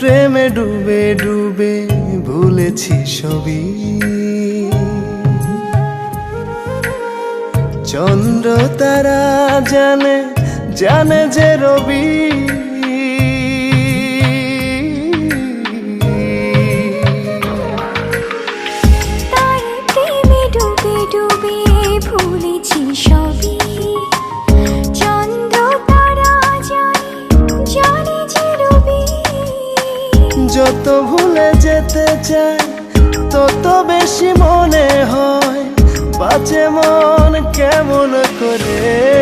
প্রেমে ডুবে ডুবে ভুলেছি সবই। চন্দ্র তারা জানে জানে যে রবি, তাই প্রেমে ডুবে ডুবে ভুলেছি সবই। চন্দ্র তারা জানে জানে যে রবি। যত ভুলে যেতে চাই তত বেশি মনে হয় বাঁচে মন কেমন করে।